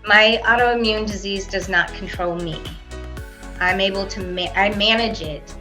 My autoimmune disease does not control me. I'm able to, I manage it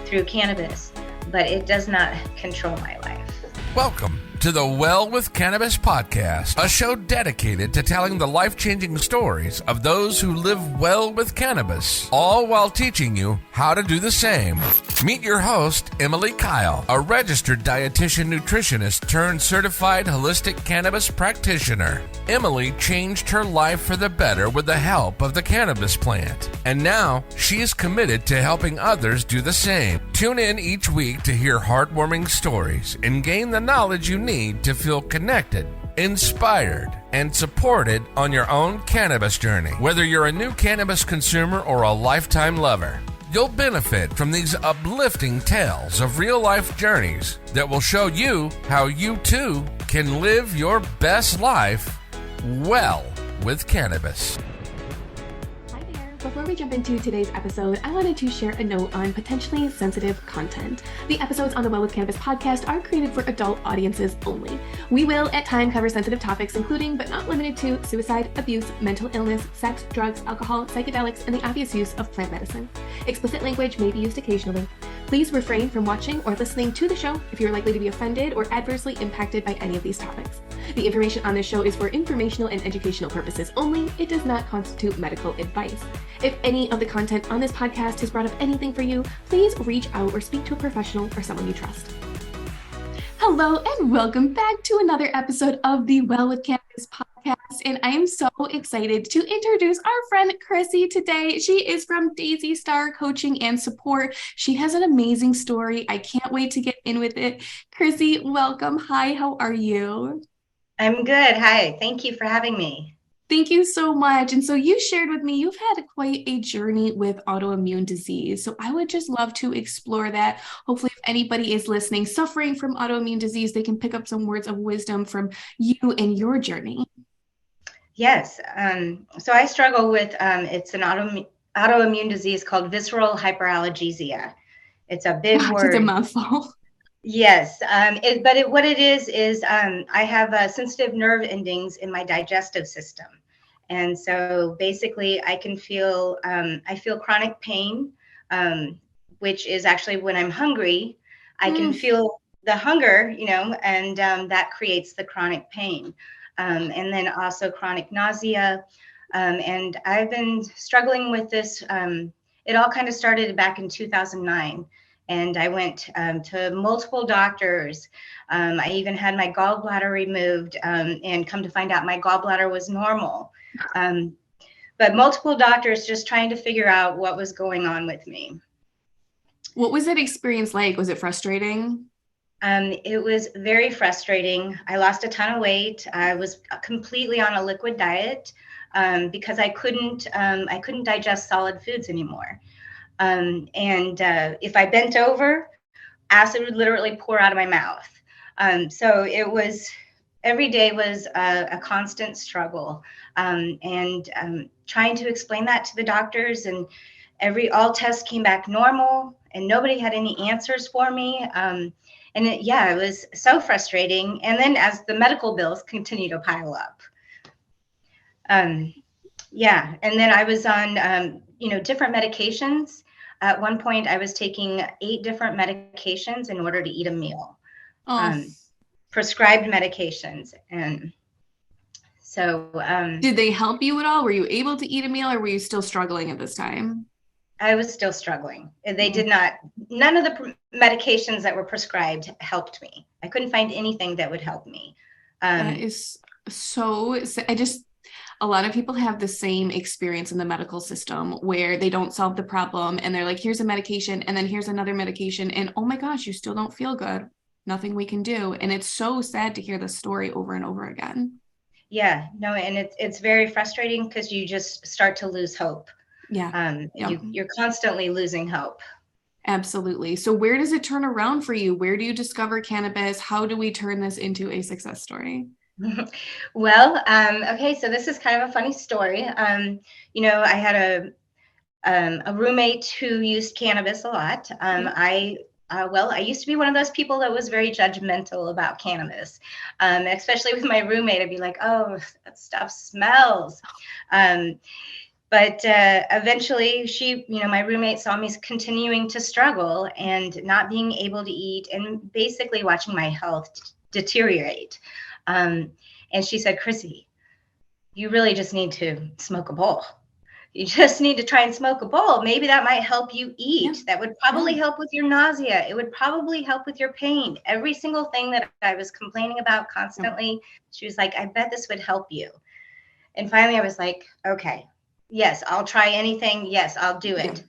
through cannabis, but it does not control my life. Welcome to the Well with Cannabis podcast, a show dedicated to telling the life-changing stories of those who live well with cannabis, all while teaching you how to do the same. Meet your host, Emily Kyle, a registered dietitian nutritionist turned certified holistic cannabis practitioner. Emily changed her life for the better with the help of the cannabis plant, and now she is committed to helping others do the same. Tune in each week to hear heartwarming stories and gain the knowledge you need to feel connected, inspired, and supported on your own cannabis journey. Whether you're a new cannabis consumer or a lifetime lover, you'll benefit from these uplifting tales of real-life journeys that will show you how you too can live your best life well with cannabis. Before we jump into today's episode, I wanted to share a note on potentially sensitive content. The episodes on the Well with Cannabis podcast are created for adult audiences only. We will at times cover sensitive topics, including but not limited to suicide, abuse, mental illness, sex, drugs, alcohol, psychedelics, and the obvious use of plant medicine. Explicit language may be used occasionally. Please refrain from watching or listening to the show if you are likely to be offended or adversely impacted by any of these topics. The information on this show is for informational and educational purposes only. It does not constitute medical advice. If any of the content on this podcast has brought up anything for you, please reach out or speak to a professional or someone you trust. Hello and welcome back to another episode of the Well with Cannabis podcast. And I am so excited to introduce our friend Chrissy today. She is from Daisy Star Coaching and Support. She has an amazing story. I can't wait to get in with it. Chrissy, welcome. Hi, how are you? I'm good. Hi. Thank you for having me. Thank you so much. And so you shared with me, you've had quite a journey with autoimmune disease. So I would just love to explore that. Hopefully, if anybody is listening, suffering from autoimmune disease, they can pick up some words of wisdom from you and your journey. Yes. So I struggle with, it's an autoimmune disease called visceral hyperalgesia. It's a big word. It's a mouthful. Yes, what it is I have sensitive nerve endings in my digestive system, and so basically I can feel I feel chronic pain, which is actually when I'm hungry, I can feel the hunger, and that creates the chronic pain, and then also chronic nausea, and I've been struggling with this. It all kind of started back in 2009. And I went to multiple doctors. I even had my gallbladder removed, and come to find out my gallbladder was normal. But multiple doctors just trying to figure out what was going on with me. What was that experience like? Was it frustrating? It was very frustrating. I lost a ton of weight. I was completely on a liquid diet because I couldn't digest solid foods anymore. If I bent over, acid would literally pour out of my mouth. So it was, every day was a constant struggle. Trying to explain that to the doctors, and all tests came back normal and nobody had any answers for me. It was so frustrating. And then as the medical bills continue to pile up. And then I was on, different medications. At one point, I was taking 8 different medications in order to eat a meal, prescribed medications. And so, did they help you at all? Were you able to eat a meal, or were you still struggling at this time? I was still struggling. They did not, none of the medications that were prescribed helped me. I couldn't find anything that would help me. That is so, a lot of people have the same experience in the medical system where they don't solve the problem and they're like, here's a medication and then here's another medication. And oh my gosh, you still don't feel good. Nothing we can do. And it's so sad to hear the story over and over again. Yeah, no, and it's very frustrating because you just start to lose hope. Yeah. You're constantly losing hope. Absolutely. So where does it turn around for you? Where do you discover cannabis? How do we turn this into a success story? Well, okay, so this is kind of a funny story. I had a roommate who used cannabis a lot. I well, I used to be one of those people that was very judgmental about cannabis, especially with my roommate. I'd be like, oh, that stuff smells. But eventually my roommate saw me continuing to struggle and not being able to eat and basically watching my health deteriorate. And she said, Chrissy, you really just need to smoke a bowl. You just need to try and smoke a bowl. Maybe that might help you eat. Yeah. That would probably help with your nausea. It would probably help with your pain. Every single thing that I was complaining about constantly, she was like, I bet this would help you. And finally I was like, okay, yes, I'll try anything. Yes, I'll do it.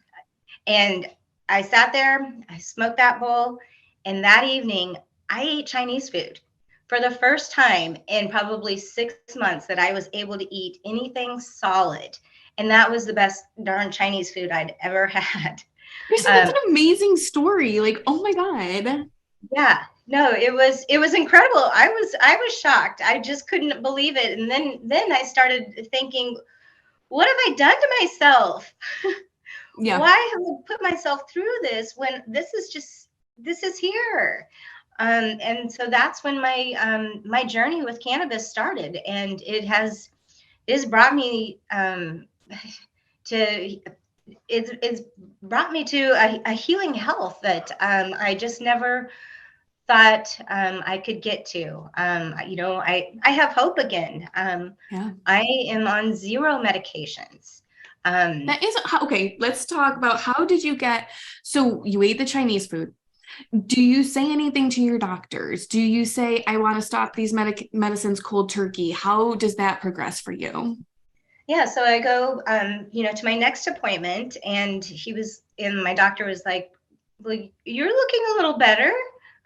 Yeah. And I sat there, I smoked that bowl, and that evening I ate Chinese food. For the first time in probably 6 months that I was able to eat anything solid. And that was the best darn Chinese food I'd ever had. That's an amazing story. Like, oh my God. Yeah, no, it was incredible. I was shocked. I just couldn't believe it. And then I started thinking, what have I done to myself? Yeah. Why have I put myself through this when this is here? And so that's when my journey with cannabis started, and it's brought me it's brought me to a healing health that I just never thought I could get to. I have hope again. I am on 0 medications. That is okay. Let's talk about how did you get, so you ate the Chinese food. Do you say anything to your doctors? Do you say, I want to stop these medicines cold turkey? How does that progress for you? Yeah, so I go, to my next appointment, and my doctor was like, well, you're looking a little better.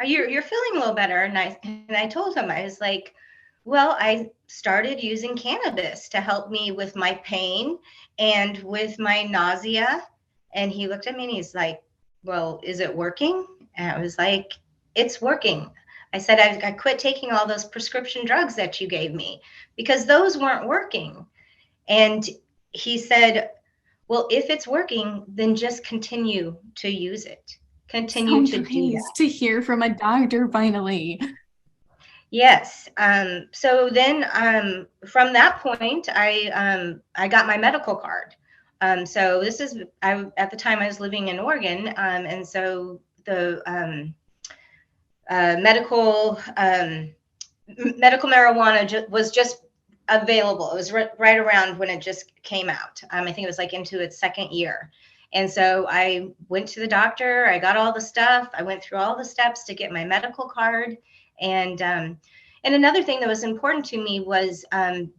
You're feeling a little better. And I told him, I was like, well, I started using cannabis to help me with my pain and with my nausea. And he looked at me and he's like, well, is it working? And I was like, it's working. I said, I quit taking all those prescription drugs that you gave me because those weren't working. And he said, well, if it's working, then just continue to use it. Continue to do that. To hear from a doctor finally. Yes. So then from that point, I got my medical card. So at the time I was living in Oregon. And so the medical marijuana was just available. It was right around when it just came out. I think it was like into its 2nd year. And so I went to the doctor, I got all the stuff, I went through all the steps to get my medical card. And another thing that was important to me was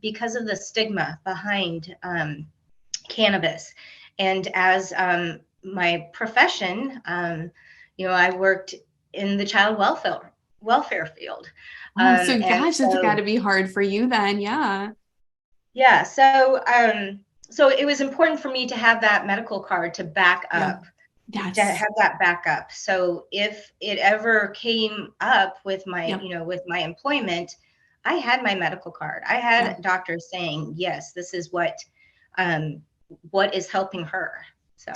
because of the stigma behind cannabis. And as my profession, I worked in the child welfare field. So that's got to be hard for you then. Yeah. Yeah. So it was important for me to have that medical card to back up, to have that backup. So if it ever came up with my, with my employment, I had my medical card. I had doctors saying, yes, this is what is helping her. So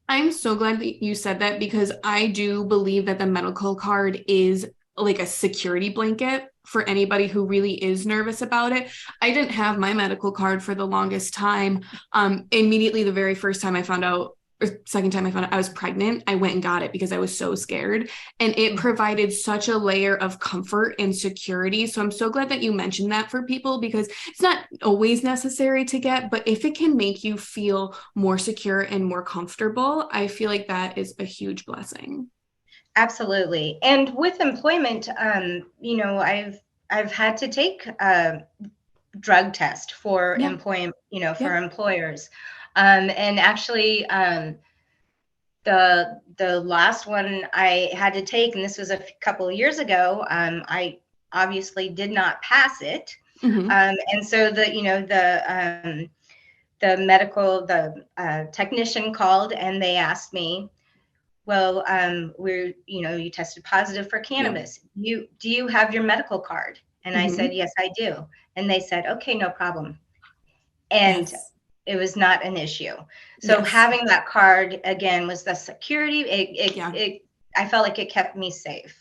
I'm so glad that you said that, because I do believe that the medical card is like a security blanket for anybody who really is nervous about it. I didn't have my medical card for the longest time. Immediately, the very first time I found out, or second time I found out I was pregnant, I went and got it because I was so scared. And it provided such a layer of comfort and security. So I'm so glad that you mentioned that for people, because it's not always necessary to get, but if it can make you feel more secure and more comfortable, I feel like that is a huge blessing. Absolutely. And with employment, I've had to take a drug test for employment, for employers. And actually, the last one I had to take, and this was a couple of years ago, I obviously did not pass it. Mm-hmm. And so the technician called and they asked me, well, you tested positive for cannabis. Do you have your medical card? And I said, yes, I do. And they said, okay, no problem. And it was not an issue. So having that card again was the security. It I felt like it kept me safe.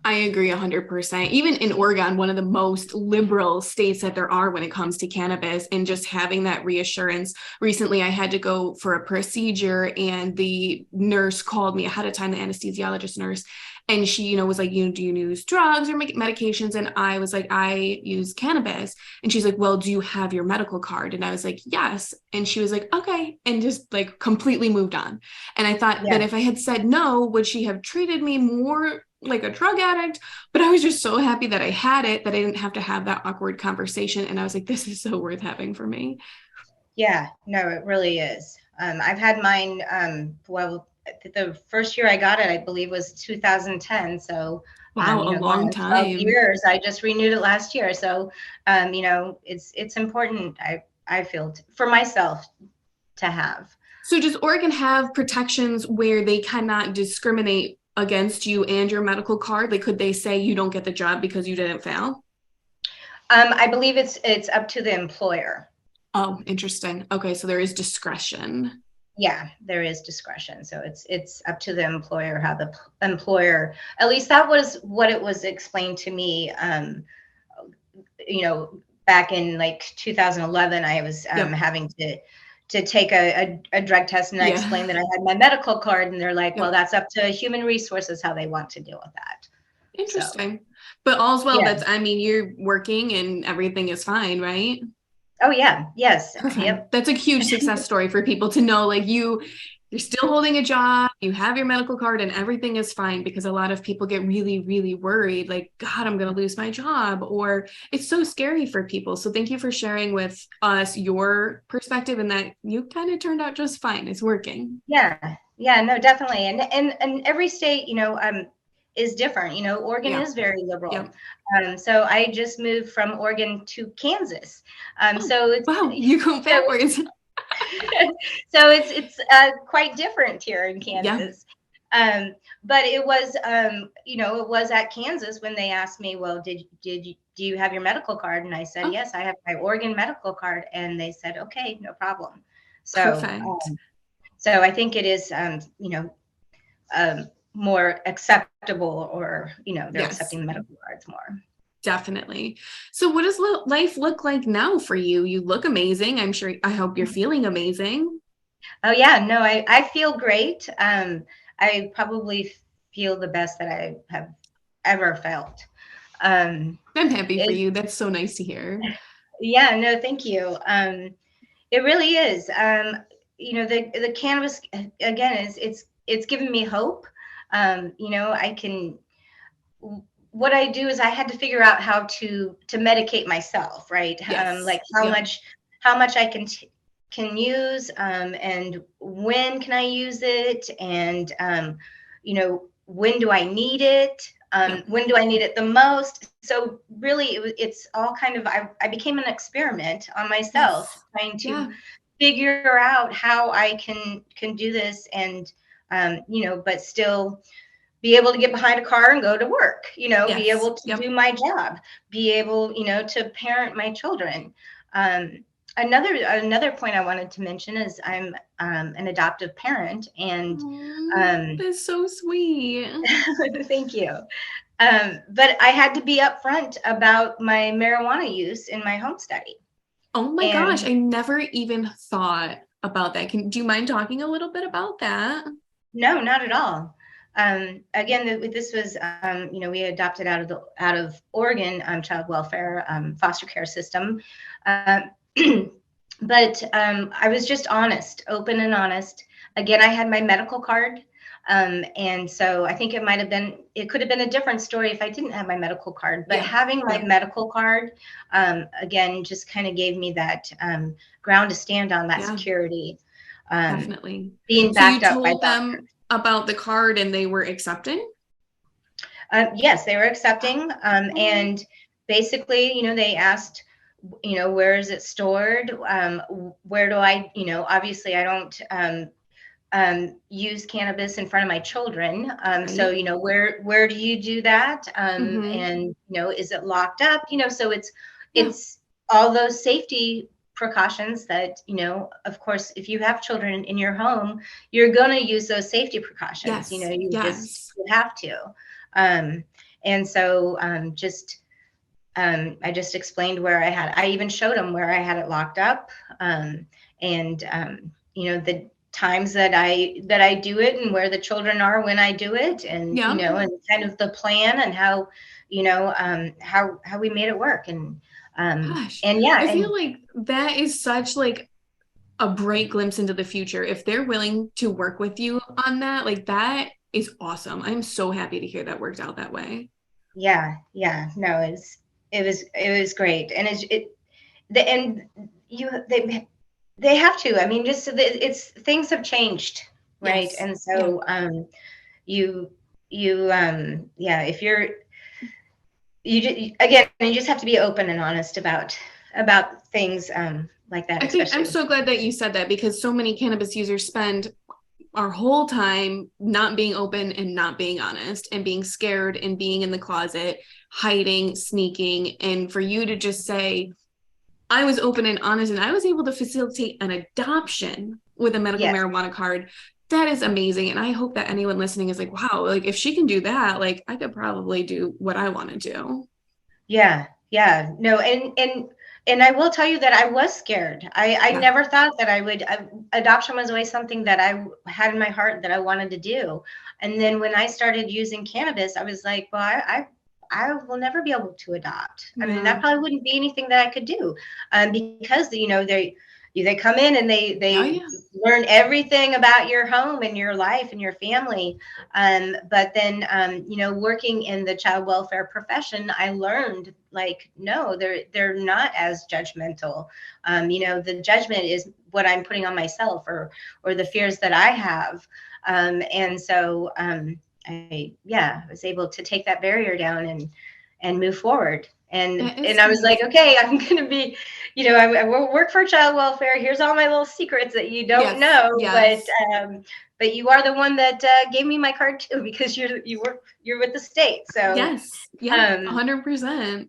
I agree 100%. Even in Oregon, one of the most liberal states that there are when it comes to cannabis, and just having that reassurance. Recently, I had to go for a procedure and the nurse called me ahead of time, the anesthesiologist nurse, and she, was like, do you use drugs or medications? And I was like, I use cannabis. And she's like, well, do you have your medical card? And I was like, yes. And she was like, okay. And just like completely moved on. And I thought that if I had said no, would she have treated me more like a drug addict? But I was just so happy that I had it, that I didn't have to have that awkward conversation. And I was like, this is so worth having for me. Yeah, no, it really is. I've had mine, the first year I got it, I believe, was 2010. So, wow, a long time. 12 years. I just renewed it last year. So, it's important, I feel, for myself to have. So does Oregon have protections where they cannot discriminate against you and your medical card? Like, could they say you don't get the job because you didn't fail? I believe it's up to the employer. Oh, interesting. Okay, so there is discretion. Yeah, there is discretion. So it's up to the employer, how the employer, at least that was what it was explained to me. Back in like 2011, I was having to take a drug test, and I explained that I had my medical card, and they're like, well, that's up to human resources how they want to deal with that. Interesting. So, but all's well. You're working and everything is fine, right? Oh yeah. Yes. Okay. Yep. That's a huge success story for people to know, like you're still holding a job, you have your medical card, and everything is fine, because a lot of people get really, really worried, like, God, I'm going to lose my job, or it's so scary for people. So thank you for sharing with us your perspective, and that you kind of turned out just fine. It's working. Yeah. Yeah, no, definitely. And every state, is different. Oregon is very liberal. Yep. So I just moved from Oregon to Kansas. So it's, wow, you go backwards. So it's quite different here in Kansas. Yeah. But it was, it was at Kansas when they asked me, well, do you have your medical card? And I said, yes, I have my Oregon medical card. And they said, okay, no problem. So, so I think it is, more acceptable, or, they're accepting medical cards more. Definitely. So what does life look like now for you? You look amazing. I hope you're feeling amazing. Oh yeah, no, I feel great. I probably feel the best that I have ever felt. I'm happy for you. That's so nice to hear. Yeah, no, thank you. It really is. The cannabis, again, it's given me hope. What I do is I had to figure out how to medicate myself, right? Yes. Like how much I can use, and when can I use it, and when do I need it? When do I need it the most? So really, it's all kind of, I became an experiment on myself, trying to figure out how I can do this, and but still be able to get behind a car and go to work, be able to do my job, be able, to parent my children. Another point I wanted to mention is I'm an adoptive parent, and that's so sweet. Thank you. But I had to be upfront about my marijuana use in my home study. Oh my gosh, I never even thought about that. Do you mind talking a little bit about that? No, not at all. Again, this was, we adopted out of Oregon child welfare foster care system. But I was just honest, open and honest. Again, I had my medical card. And so I think it could have been a different story if I didn't have my medical card, but having my medical card, again, just kind of gave me that ground to stand on, that security. Definitely. Being backed up by them about the card, and they were accepting? Yes, they were accepting. And basically, they asked, where is it stored? Where do I, obviously I don't use cannabis in front of my children. So, where do you do that? And, is it locked up? So it's all those safety precautions that, of course, if you have children in your home, you're going to use those safety precautions. Yes. You have to. And so I just explained I even showed them where I had it locked up. The times that I do it and where the children are when I do it, and, and kind of the plan and how we made it work. And, Gosh, and yeah, I feel like that is such like a bright glimpse into the future. If they're willing to work with you on that, like that is awesome. I'm so happy to hear that worked out that way. Yeah. No, it was great. And they have to, I mean, things have changed. Right. Yes. And so, if you just have to be open and honest about things, like that. I think I'm so glad that you said that, because so many cannabis users spend our whole time not being open and not being honest and being scared and being in the closet, hiding, sneaking. And for you to just say, I was open and honest and I was able to facilitate an adoption with a medical marijuana card. That is amazing. And I hope that anyone listening is like, wow, like if she can do that, like I could probably do what I want to do. Yeah. No. And I will tell you that I was scared. I never thought that adoption was always something that I had in my heart that I wanted to do. And then when I started using cannabis, I was like, well, I will never be able to adopt. I mean, that probably wouldn't be anything that I could do, because, they come in and they learn everything about your home and your life and your family. But then, working in the child welfare profession, I learned like, no, they're not as judgmental. The judgment is what I'm putting on myself or the fears that I have. And so I was able to take that barrier down and move forward. And I was like, okay, I'm going to be, I will work for child welfare. Here's all my little secrets that you don't know, but you are the one that gave me my card too, because you're with the state. So 100%.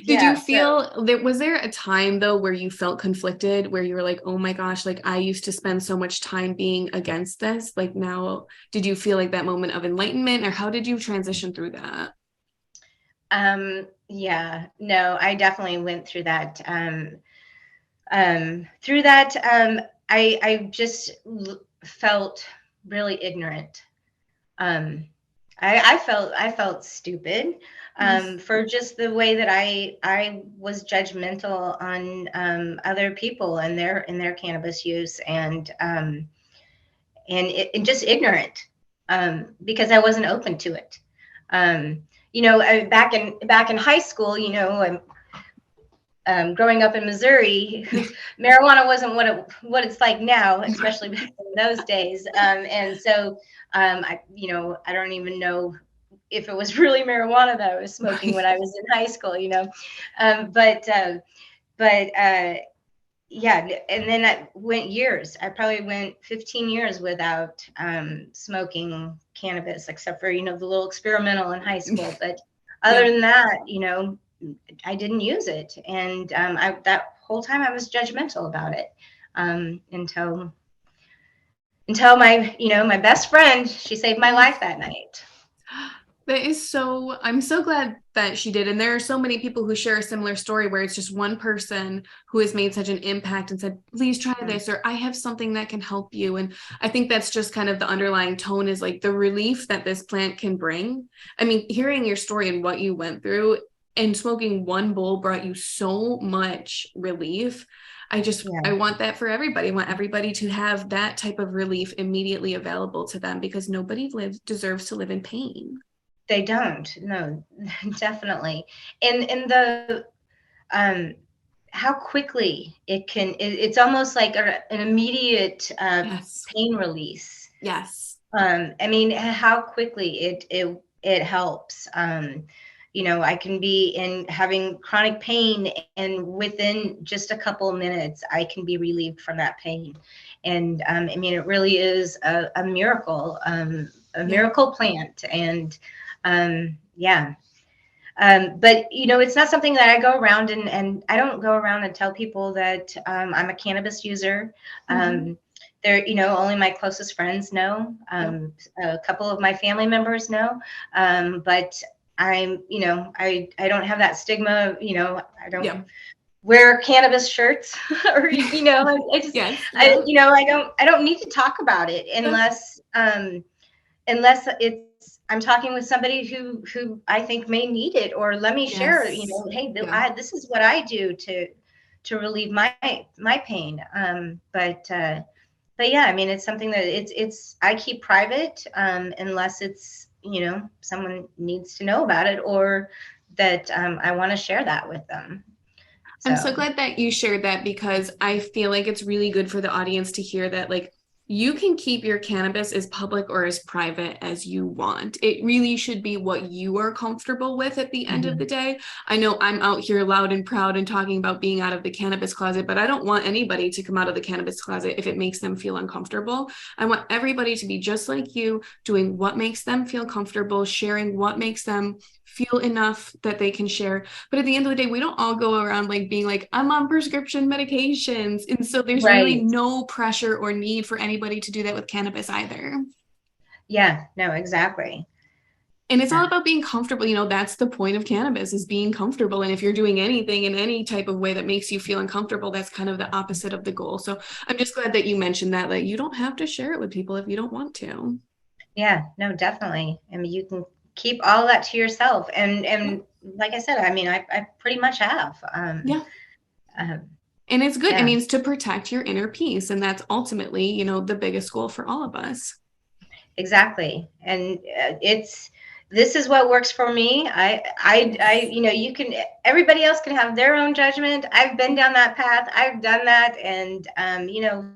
Did you feel that, was there a time though where you felt conflicted, where you were like, oh my gosh, like I used to spend so much time being against this, like now, did you feel like that moment of enlightenment, or how did you transition through that? No, I definitely went through that. I just felt really ignorant. I felt stupid, for just the way that I was judgmental on, other people and their cannabis use, and just ignorant, because I wasn't open to it. Back in high school, growing up in Missouri, marijuana wasn't what it's like now, especially back in those days. And so, I don't even know if it was really marijuana that I was smoking when I was in high school, and then I went years. I probably went 15 years without smoking cannabis, except for, the little experimental in high school. But other than that, I didn't use it. And that whole time I was judgmental about it, until my, my best friend, she saved my life that night. I'm so glad that she did. And there are so many people who share a similar story where it's just one person who has made such an impact and said, please try this, or I have something that can help you. And I think that's just kind of the underlying tone, is like the relief that this plant can bring. I mean, hearing your story and what you went through, and smoking one bowl brought you so much relief. I want that for everybody. I want everybody to have that type of relief immediately available to them, because nobody deserves to live in pain. They don't. No, definitely. And the how quickly it's almost like an immediate pain release. Yes. I mean, how quickly it helps. I can be having chronic pain, and within just a couple of minutes, I can be relieved from that pain. And I mean, it really is a miracle, miracle plant. And But it's not something that I go around and I don't go around and tell people that I'm a cannabis user. They're, only my closest friends know. A couple of my family members know. But I'm, I don't have that stigma. I don't wear cannabis shirts or, I just, I don't need to talk about it unless I'm talking with somebody who I think may need it, or let me share, hey, this is what I do to relieve my pain. But yeah, I mean, it's something that it's I keep private, unless it's, someone needs to know about it, or that I want to share that with them. I'm so glad that you shared that, because I feel like it's really good for the audience to hear that, like, you can keep your cannabis as public or as private as you want. It really should be what you are comfortable with at the end of the day. I know I'm out here loud and proud and talking about being out of the cannabis closet, but I don't want anybody to come out of the cannabis closet if it makes them feel uncomfortable. I want everybody to be just like you, doing what makes them feel comfortable, sharing what makes them feel enough that they can share. But at the end of the day, we don't all go around like being like, I'm on prescription medications. And so there's really no pressure or need for anybody to do that with cannabis either. Yeah, no, exactly. And it's all about being comfortable. That's the point of cannabis, is being comfortable. And if you're doing anything in any type of way that makes you feel uncomfortable, that's kind of the opposite of the goal. So I'm just glad that you mentioned that, like, you don't have to share it with people if you don't want to. Yeah, no, definitely. I mean, you can keep all of that to yourself. And like I said, I mean, I pretty much have. And it's good. I mean, it's to protect your inner peace. And that's ultimately, the biggest goal for all of us. Exactly. And this is what works for me. You can, everybody else can have their own judgment. I've been down that path. I've done that. And,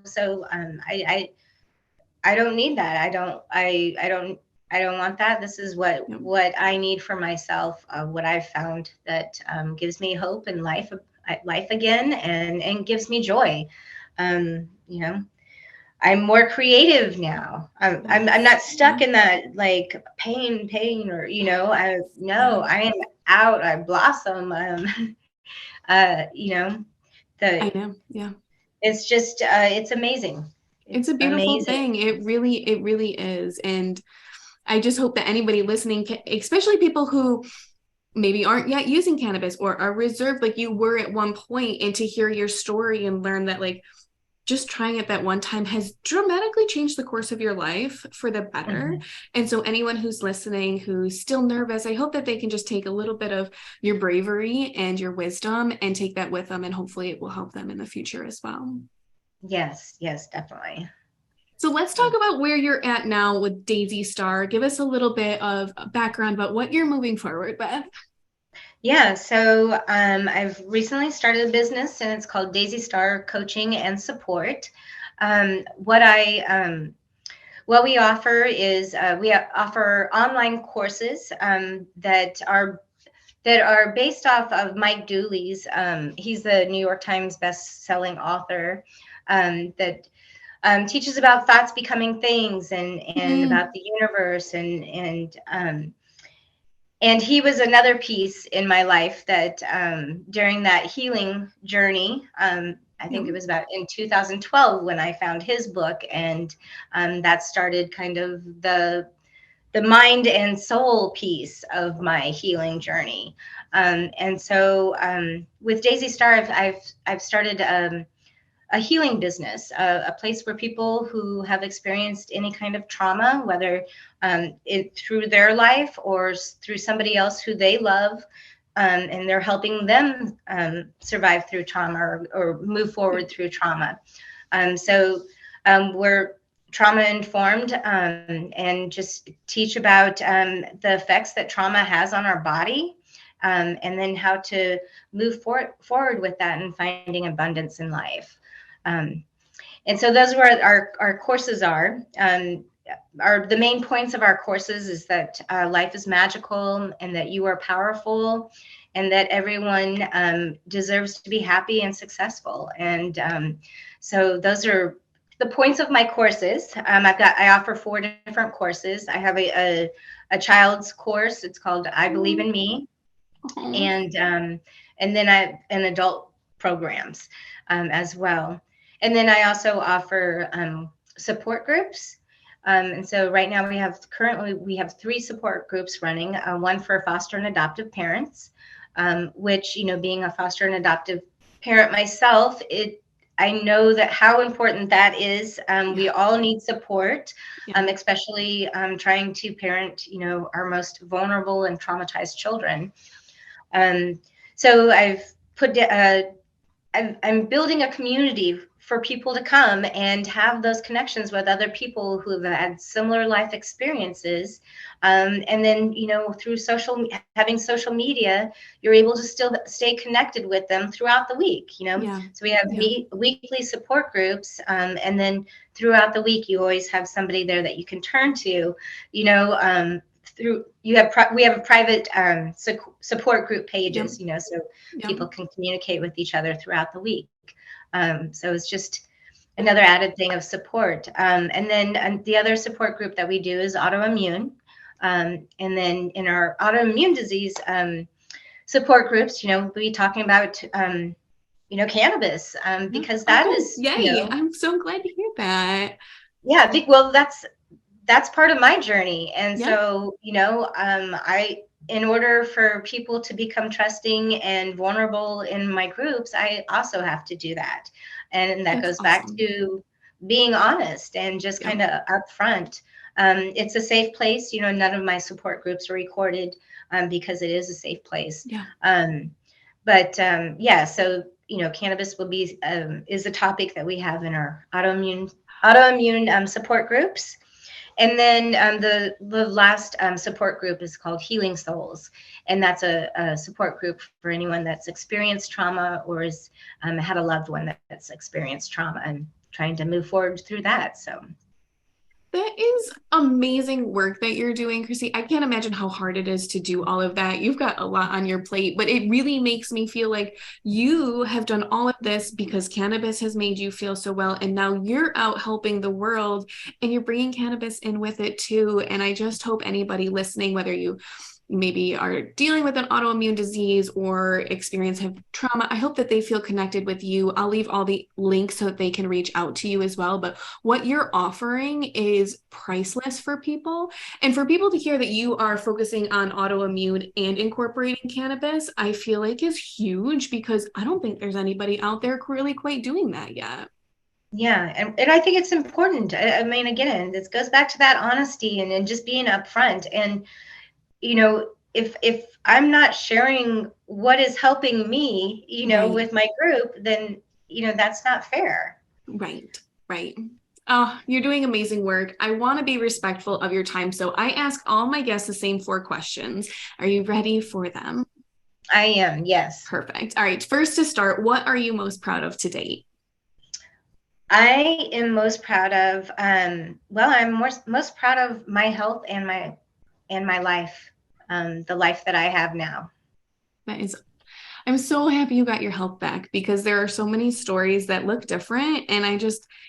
so I don't need that. I don't want that. This is what I need for myself. What I've found that gives me hope in life again, and gives me joy. I'm more creative now. I'm not stuck in that like pain or, I am out. I blossom. I know. Yeah. It's just, it's amazing. It's a beautiful thing. It really is. And I just hope that anybody listening, especially people who maybe aren't yet using cannabis or are reserved like you were at one point, and to hear your story and learn that, like, just trying it that one time has dramatically changed the course of your life for the better. And so anyone who's listening, who's still nervous, I hope that they can just take a little bit of your bravery and your wisdom and take that with them. And hopefully it will help them in the future as well. Yes, definitely. So let's talk about where you're at now with Daisy Star. Give us a little bit of background about what you're moving forward with. Yeah, so I've recently started a business, and it's called Daisy Star Coaching and Support. What we offer is we offer online courses that are based off of Mike Dooley's. He's the New York Times best-selling author that teaches about thoughts becoming things, and about the universe, and he was another piece in my life that during that healing journey, I think it was about in 2012 when I found his book, and that started kind of the mind and soul piece of my healing journey. And so with Daisy Star, I've started a healing business, a place where people who have experienced any kind of trauma, whether through their life or through somebody else who they love, and they're helping them survive through trauma or move forward through trauma. So we're trauma informed, and just teach about the effects that trauma has on our body, and then how to move forward with that and finding abundance in life. And so those are what our courses are. The main points of our courses is that life is magical, and that you are powerful, and that everyone deserves to be happy and successful. And so those are the points of my courses. I offer 4 different courses. I have a child's course. It's called I Believe in Me. Oh. And then and adult programs as well. And then I also offer support groups. And so right now we have 3 support groups running, one for foster and adoptive parents, which, being a foster and adoptive parent myself, I know that how important that is. We all need support, especially trying to parent, our most vulnerable and traumatized children. So I'm building a community for people to come and have those connections with other people who have had similar life experiences. And then, through having social media, you're able to still stay connected with them throughout the week, So we have weekly support groups. And then throughout the week, you always have somebody there that you can turn to, we have a private support group pages, so people can communicate with each other throughout the week. So it's just another added thing of support. And then the other support group that we do is autoimmune. And then in our autoimmune disease support groups, we'll be talking about, cannabis, because that is, yay. I'm so glad to hear that. Yeah, well, that's part of my journey. And so, in order for people to become trusting and vulnerable in my groups, I also have to do that. And that goes back to being honest and just kind of upfront. It's a safe place. None of my support groups are recorded because it is a safe place. So, cannabis will be is a topic that we have in our autoimmune support groups. And then the last support group is called Healing Souls. And that's a support group for anyone that's experienced trauma or has had a loved one that's experienced trauma and trying to move forward through that. So that is amazing work that you're doing, Chrissy. I can't imagine how hard it is to do all of that. You've got a lot on your plate, but it really makes me feel like you have done all of this because cannabis has made you feel so well. And now you're out helping the world and you're bringing cannabis in with it too. And I just hope anybody listening, whether you maybe are dealing with an autoimmune disease or experience trauma, I hope that they feel connected with you. I'll leave all the links so that they can reach out to you as well. But what you're offering is priceless for people. And for people to hear that you are focusing on autoimmune and incorporating cannabis, I feel like is huge because I don't think there's anybody out there really quite doing that yet. Yeah. And I think it's important. I mean, again, this goes back to that honesty and just being upfront. And if I'm not sharing what is helping me, with my group, then, that's not fair. Right. Oh, you're doing amazing work. I want to be respectful of your time. So I ask all my guests the same 4 questions. Are you ready for them? I am. Yes. Perfect. All right. First to start, what are you most proud of to date? I am most proud of, I'm most proud of my health and my life, the life that I have now. I'm so happy you got your health back because there are so many stories that look different and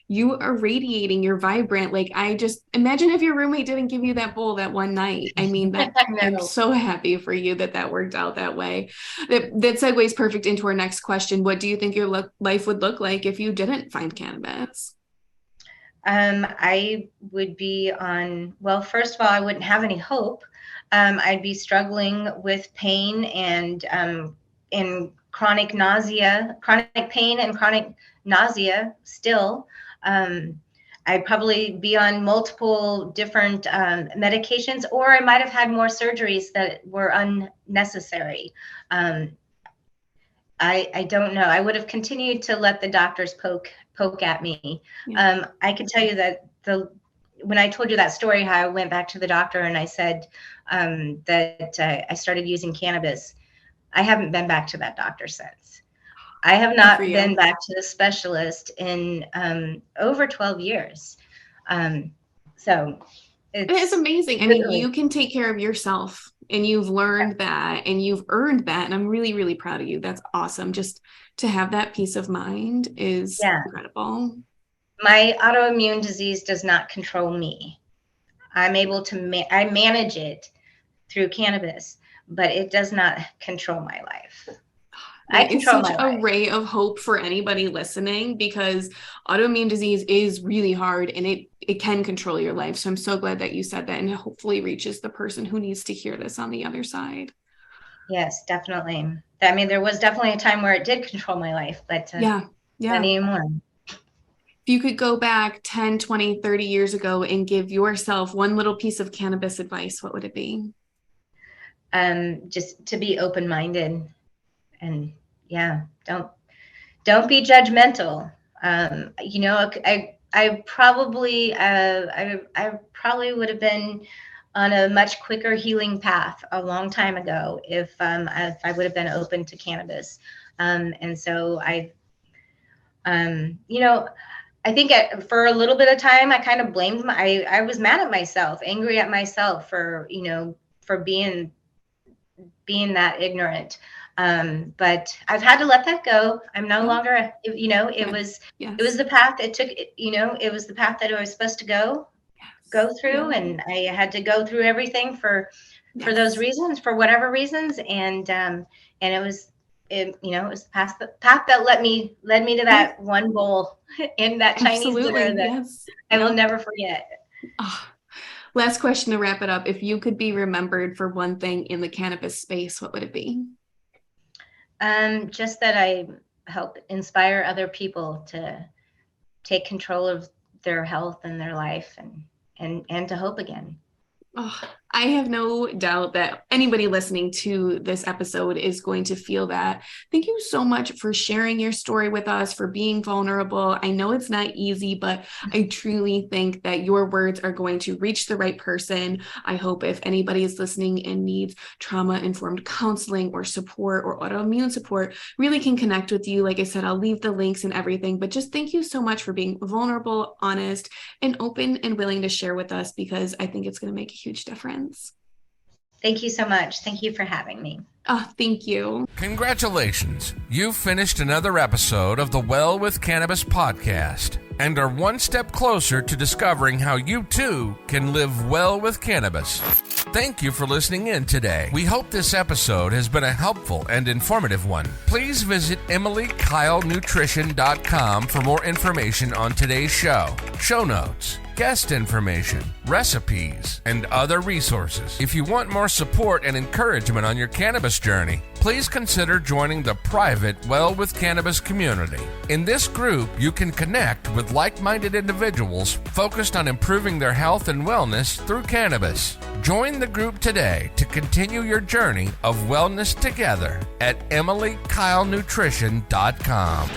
you are radiating, you're vibrant. Like I just imagine if your roommate didn't give you that bowl that one night. I mean, I'm so happy for you that worked out that way. That segues perfect into our next question. What do you think your life would look like if you didn't find cannabis? I would be first of all, I wouldn't have any hope. I'd be struggling with pain and chronic pain and chronic nausea still. I'd probably be on multiple different medications, or I might have had more surgeries that were unnecessary. I don't know. I would have continued to let the doctors poke at me. Yeah. I can tell you that when I told you that story, how I went back to the doctor and I said that I started using cannabis, I haven't been back to that doctor since. I have not been back to the specialist in over 12 years. So it's amazing. I mean, you can take care of yourself and you've learned that and you've earned that. And I'm really, really proud of you. That's awesome. Just to have that peace of mind is incredible. My autoimmune disease does not control me. I'm able to I manage it through cannabis. but it does not control my life. That is such a ray of hope for anybody listening, because autoimmune disease is really hard and it can control your life. So I'm so glad that you said that, and it hopefully reaches the person who needs to hear this on the other side. Yes, definitely. I mean, there was definitely a time where it did control my life, but not anymore. If you could go back 10, 20, 30 years ago and give yourself one little piece of cannabis advice, what would it be? Just to be open-minded, and don't be judgmental. I probably would have been on a much quicker healing path a long time ago if I would have been open to cannabis. And so I think for a little bit of time, I kind of blamed I was mad at myself, angry at myself for being that ignorant. But I've had to let that go. I'm no longer, it was the path it took, it was the path that I was supposed to go through. And I had to go through everything for those reasons, for whatever reasons. And it was the path that led me to that one bowl in that Chinese dinner that I will never forget. Oh. Last question to wrap it up. If you could be remembered for one thing in the cannabis space, what would it be? Just that I help inspire other people to take control of their health and their life and to hope again. Oh, I have no doubt that anybody listening to this episode is going to feel that. Thank you so much for sharing your story with us, for being vulnerable. I know it's not easy, but I truly think that your words are going to reach the right person. I hope if anybody is listening and needs trauma-informed counseling or support or autoimmune support, really can connect with you. Like I said, I'll leave the links and everything, but just thank you so much for being vulnerable, honest, and open and willing to share with us, because I think it's going to make a huge difference. Thank you so much. Thank you for having me. Oh, thank you. Congratulations. You've finished another episode of the Well with Cannabis podcast and are one step closer to discovering how you too can live well with cannabis. Thank you for listening in today. We hope this episode has been a helpful and informative one. Please visit EmilyKyleNutrition.com for more information on today's show notes, guest information, recipes, and other resources. If you want more support and encouragement on your cannabis journey, please consider joining the private Well with Cannabis community. In this group, you can connect with like-minded individuals focused on improving their health and wellness through cannabis. Join the group today to continue your journey of wellness together at EmilyKyleNutrition.com.